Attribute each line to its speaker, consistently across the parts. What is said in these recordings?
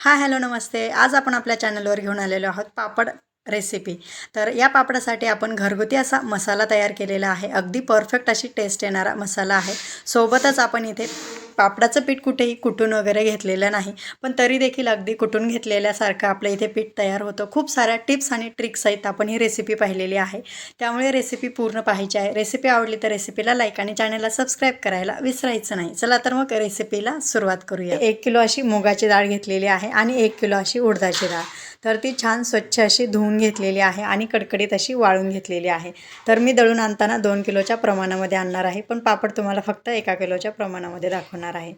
Speaker 1: Hi hello नमस्ते. आज आपण आपल्या चॅनलवर घेऊन आलेलो आहोत पापड रेसिपी. तर या पापडासाठी आपण घरगुती असा मसाला तयार केलेला आहे. अगदी परफेक्ट अशी टेस्ट येणारा मसाला आहे. सोबतच आपण इथे पापडाचं पीठ कुठेही कुटून वगैरे घेतलेलं नाही, पण तरी देखील अगदी कुटून घेतलेल्यासारखं आपलं इथे पीठ तयार होतं. खूप साऱ्या टिप्स आणि ट्रिक्स सहित आपण ही रेसिपी पाहिलेली आहे, त्यामुळे रेसिपी पूर्ण पाहायची आहे. रेसिपी आवडली तर रेसिपीला लाईक आणि चॅनलला सबस्क्राईब करायला विसरायचं नाही. चला तर मग रेसिपीला सुरुवात करूया. 1 किलो अशी मुगाची डाळ घेतलेली आहे आणि 1 किलो अशी उडदाची डाळ. तर ती छान स्वच्छ अशी धुवून घेतलेली आहे आणि कडकडीत अशी वाळून घेतलेली आहे. तर मी दळून आणताना 2 किलोच्या प्रमाणामध्ये आणणार आहे, पण पापड तुम्हाला फक्त 1 किलोच्या प्रमाणामध्ये दाखवणार आहे.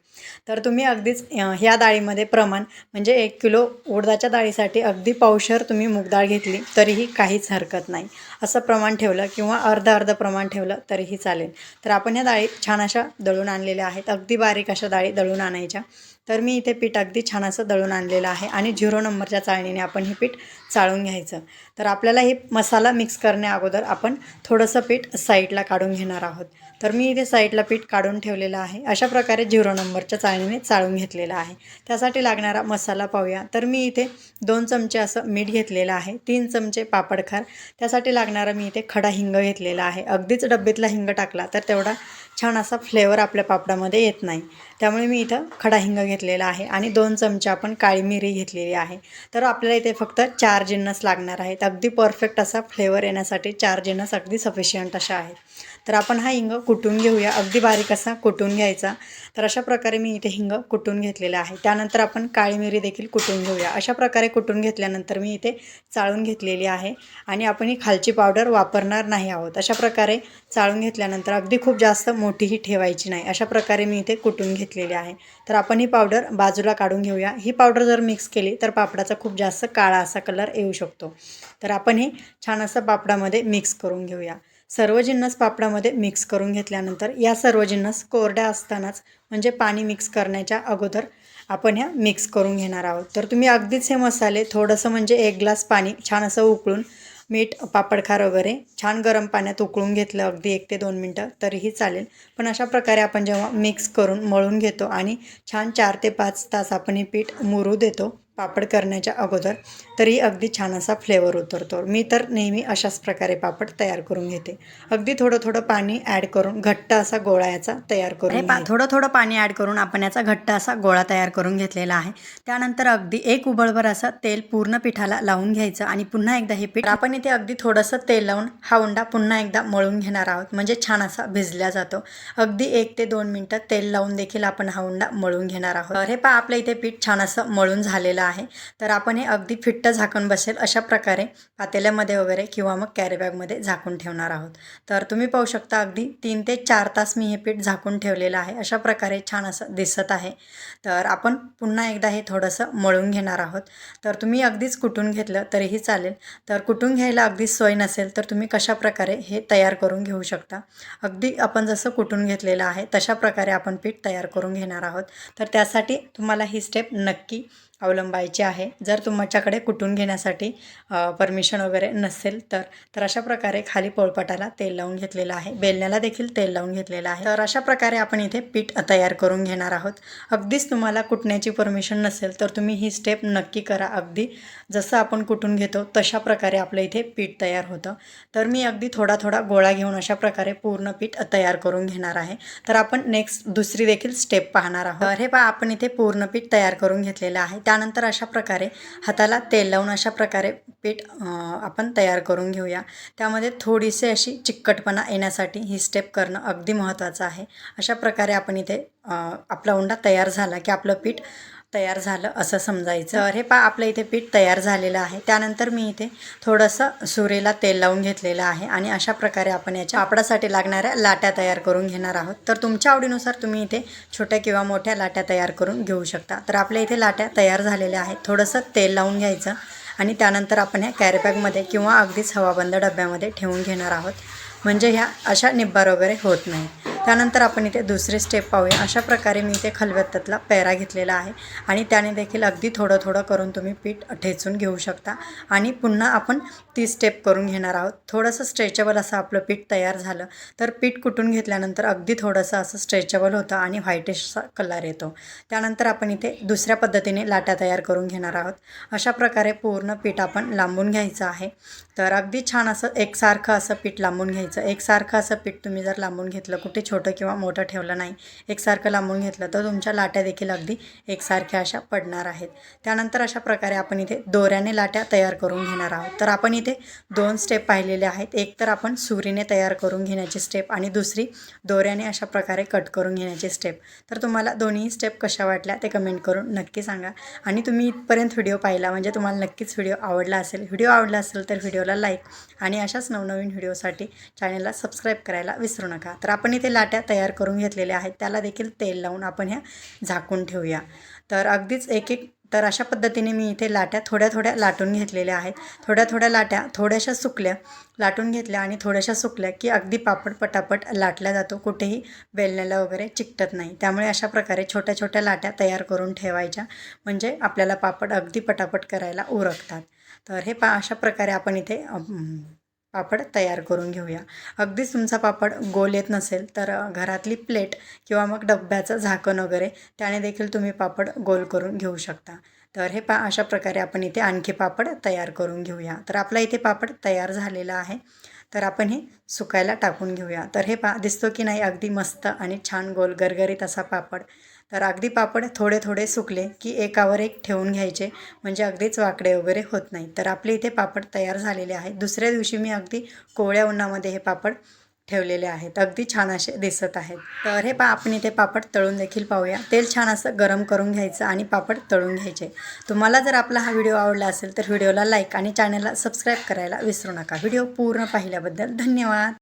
Speaker 1: तर तुम्ही अगदीच ह्या डाळीमध्ये प्रमाण म्हणजे 1 किलो उडदाच्या डाळीसाठी अगदी पावशर तुम्ही मूग डाळ घेतली तरीही काहीच हरकत नाही. असं प्रमाण ठेवलं किंवा अर्ध प्रमाण ठेवलं तरीही चालेल. तर आपण ह्या डाळी छान अशा दळून आणलेल्या आहेत. अगदी बारीक अशा डाळी दळून आणायच्या. तर मी इथे पीठ अगदी छान असं दळून आणलेलं आहे आणि 0 नंबरच्या चाळणीने आपण हे पीठ चाळून घ्यायचं. तर आपल्याला हे मसाला मिक्स करण्या अगोदर आपण थोडंसं पीठ साईडला काढून घेणार आहोत. तर मी इथे साईडला पीठ काढून ठेवलेलं आहे. अशा प्रकारे 0 नंबरच्या चाळणीने चाळून घेतलेलं आहे. त्यासाठी लागणारा मसाला पाहूया. तर मी इथे 2 चमचे असं मीठ घेतलेलं आहे, 3 चमचे पापडखार. त्यासाठी लागणारा मी इथे खडा हिंग घेतलेला आहे. अगदीच डब्बीतला हिंग टाकला तर तेवढा छान असा फ्लेवर आपल्या पापडामध्ये येत नाही, त्यामुळे मी इथं खडा हिंग घेतलेला आहे आणि 2 चमचे आपण काळी मिरी घेतलेली आहे. तर आपल्याला इथे फक्त 4 जिन्नस लागणार आहेत. अगदी परफेक्ट असा फ्लेवर येण्यासाठी 4 जिन्नस अगदी सफिशियंट अशा आहेत. तर आपण हा हिंग कुटून घेऊया. अगदी बारीक असा कुटून घ्यायचा. तर अशा प्रकारे मी इथे हिंग कुटून घेतलेला आहे. त्यानंतर आपण काळी मिरी देखील कुटून घेऊया. अशा प्रकारे कुटून घेतल्यानंतर मी इथे चाळून घेतलेली आहे आणि आपण ही खालची पावडर वापरणार नाही आहोत. अशा प्रकारे चाळून घेतल्यानंतर अगदी खूप जास्त मोठीही ठेवायची नाही. अशा प्रकारे मी इथे कुटून घेतलेली आहे. तर आपण ही पावडर बाजूला काढून घेऊया. ही पावडर जर मिक्स केली तर पापडाचा खूप जास्त काळा असा कलर येऊ शकतो. तर आपण हे छान असं पापडामध्ये मिक्स करून घेऊया. सर्व जिन्नस पापडामध्ये मिक्स करून घेतल्यानंतर या सर्व जिन्नस कोरड्या असतानाच म्हणजे पाणी मिक्स करण्याच्या अगोदर आपण ह्या मिक्स करून घेणार आहोत. तर तुम्ही अगदीच हे मसाले थोडंसं म्हणजे 1 ग्लास पाणी छान असं उकळून मीठ पापडखार वगैरे छान गरम पाण्यात उकळून घेतलं अगदी 1 ते 2 मिनटं तरीही चालेल. पण अशा प्रकारे आपण जेव्हा मिक्स करून मळून घेतो आणि छान 4 ते 5 तास आपण हे पीठ मुरू देतो पापड करण्याच्या अगोदर, तरी अगदी छान असा फ्लेवर उतरतो. मी तर नेहमी अशाच प्रकारे पापड तयार करून घेते. अगदी थोडं पाणी ॲड करून घट्ट असा गोळा याचा तयार करून थोडं पाणी ॲड करून आपण याचा घट्ट असा गोळा तयार करून घेतलेला आहे. त्यानंतर अगदी 1 उबळभर असं तेल पूर्ण पिठाला लावून घ्यायचं आणि पुन्हा एकदा हे पीठ आपण इथे अगदी थोडंसं तेल लावून हा उंडा पुन्हा एकदा मळून घेणार आहोत, म्हणजे छान असा भिजला जातो. अगदी 1 ते 2 मिनटं तेल लावून देखील आपण हा उंडा मळून घेणार आहोत. हे पहा आपल्या इथे पीठ छान असं मळून झालेलं आहे. तर आपण हे अगदी फिट्ट झाकण बसेल अशा प्रकारे पातेल्यामध्ये वगैरे किंवा मग कॅरी बॅगमध्ये झाकून ठेवणार आहोत. तर तुम्ही पाहू शकता अगदी 3 ते 4 तास मी हे पीठ झाकून ठेवलेलं आहे. अशा प्रकारे छान असं दिसत आहे. तर आपण पुन्हा एकदा हे थोडंसं मळून घेणार आहोत. तर तुम्ही अगदीच कुटून घेतलं तरीही चालेल. तर कुटून घ्यायला अगदी सोय नसेल तर तुम्ही कशा प्रकारे हे तयार करून घेऊ शकता. अगदी आपण जसं कुटून घेतलेलं आहे तशा प्रकारे आपण पीठ तयार करून घेणार आहोत. तर त्यासाठी तुम्हाला ही स्टेप नक्की अवलंबायची आहे. जर तुमच्याकडे कुटून घेण्यासाठी परमिशन वगैरे नसेल तर अशा प्रकारे खाली पोळपाटाला तेल लावून घेतलेलं आहे. बेलण्याला देखील तेल लावून घेतलेलं आहे. तर अशा प्रकारे आपण इथे पीठ तयार करून घेणार आहोत. अगदीच तुम्हाला कुटण्याची परमिशन नसेल तर तुम्ही ही स्टेप नक्की करा. अगदी जसं आपण कुटून घेतो तशा प्रकारे आपलं इथे पीठ तयार होतं. तर मी अगदी थोडा गोळा घेऊन अशा प्रकारे पूर्ण पीठ तयार करून घेणार आहे. तर आपण नेक्स्ट दुसरी देखील स्टेप पाहणार आहोत. तर हे पहा आपण इथे पूर्ण पीठ तयार करून घेतलेलं आहे. त्यानंतर अशा प्रकारे हाताला तेल लावून अशा प्रकारे पीठ आपण तयार करून घेऊया. त्यामध्ये थोडीशी अशी चिकटपणा येण्यासाठी ही स्टेप करणं अगदी महत्त्वाचं आहे. अशा प्रकारे आपण इथे आपला उंडा तयार झाला की आपलं पीठ तयार झालं असं समजायचं. तर हे पहा आपलं इथे पीठ तयार झालेलं आहे. त्यानंतर मी इथे थोडंसं सुरेला तेल लावून घेतलेलं आहे आणि अशा प्रकारे आपण याच्या पापडासाठी लागणाऱ्या लाट्या तयार करून घेणार आहोत. तर तुमच्या आवडीनुसार तुम्ही इथे छोट्या किंवा मोठ्या लाट्या तयार करून घेऊ शकता. तर आपल्या इथे लाट्या तयार झालेल्या आहेत. थोडंसं तेल लावून घ्यायचं आणि त्यानंतर आपण ह्या कॅरी बॅगमध्ये किंवा अगदीच हवाबंद डब्यामध्ये ठेवून घेणार आहोत, म्हणजे ह्या अशा निब्बार वगैरे होत नाही. त्यानंतर आपण इथे दुसरी स्टेप पाहूया। अशा प्रकारे मी इथे खलबत्त्यातला पेरा घेतलेला आहे आणि त्याने देखील अगदी थोडं थोडं करून तुम्ही पीठ ठेचून घेऊ शकता आणि पुन्हा आपण ती स्टेप करून घेणार आहोत। थोडंसं स्ट्रेचेबल असं आपलं पीठ तयार झालं तर पीठ कुटून घेतल्यानंतर अगदी थोडंसं असं स्ट्रेचेबल होतं आणि व्हाईटिश असा कलर येतो। त्यानंतर आपण इथे दुसऱ्या पद्धतीने लाट्या तयार करून घेणार आहोत। अशा प्रकारे पूर्ण पीठ आपण लांबून घ्यायचं आहे। तर अगदी छान असं एकसारखं असं पीठ लांबून घ्यायचं। एकसारखं असं पीठ तुम्ही जर लांबून घेतलं, कुठे छोटं किंवा मोठं ठेवलं नाही, एकसारखं लांबून घेतलं तर तुमच्या लाट्या देखील अगदी एकसारख्या अशा पडणार आहेत। त्यानंतर अशा प्रकारे आपण इथे दोऱ्याने लाट्या तयार करून घेणार आहोत। तर आपण इथे 2 स्टेप पाहिलेले आहेत। एक तर आपण सुरीने तयार करून घेण्याची स्टेप आणि दुसरी दोऱ्याने अशा प्रकारे कट करून घेण्याची स्टेप। तर तुम्हाला दोन्ही स्टेप कशा वाटल्या ते कमेंट करून नक्की सांगा आणि तुम्ही इथपर्यंत व्हिडिओ पाहिला म्हणजे तुम्हाला नक्कीच व्हिडिओ आवडला असेल। व्हिडिओ आवडला असेल तर व्हिडिओला लाईक आणि अशाच नवनवीन व्हिडिओसाठी चॅनलला सबस्क्राईब करायला विसरू नका। तर आपण इथे लाट्या तयार करून घेतलेल्या आहेत, त्याला देखील तेल लावून आपण ह्या झाकून ठेवूया। तर अगदीच तर अशा पद्धतीने मी इथे लाट्या थोड्या थोड्या लाटून घेतलेल्या आहेत। थोड्या थोड्या लाट्या थोड्याशा सुकल्या लाटून घेतल्या आणि थोड्याशा सुकल्या की अगदी पापड पटापट लाटला जातो, कुठेही बेलण्याला वगैरे चिकटत नाही। त्यामुळे अशा प्रकारे छोट्या छोट्या लाट्या तयार करून ठेवायच्या म्हणजे आपल्याला पापड अगदी पटापट करायला उरकतात। तर हे अशा प्रकारे आपण इथे पापड तयार करून घेऊया। अगदीच तुमचा पापड गोल येत नसेल तर घरातली प्लेट किंवा मग डब्याचं झाकण वगैरे त्याने देखील तुम्ही पापड गोल करून घेऊ शकता। तर हे अशा प्रकारे आपण इथे आणखी पापड तयार करून घेऊया। तर आपला इथे पापड तयार झालेला आहे। तर आपण हे सुकायला टाकून घेऊया। तर हे दिसतो की नाही अगदी मस्त आणि छान गोल गरगरीत असा पापड। तर अगदी पापड थोडे थोडे सुकले की एकावर एक ठेवून घ्यायचे म्हणजे अगदीच वाकडे वगैरे होत नाही। तर आपले इथे पापड तयार झालेले आहेत। दुसऱ्या दिवशी मी अगदी कोवळ्या उन्हामध्ये हे पापड ठेवलेले आहेत, अगदी छान असे दिसत आहेत। तर हे आपण इथे पापड तळून देखील पाहूया। तेल छान असं गरम करून घ्यायचं आणि पापड तळून घ्यायचे। तुम्हाला जर आपला हा व्हिडिओ आवडला असेल तर व्हिडिओला लाईक आणि चॅनलला सबस्क्राईब करायला विसरू नका। व्हिडिओ पूर्ण पाहिल्याबद्दल धन्यवाद।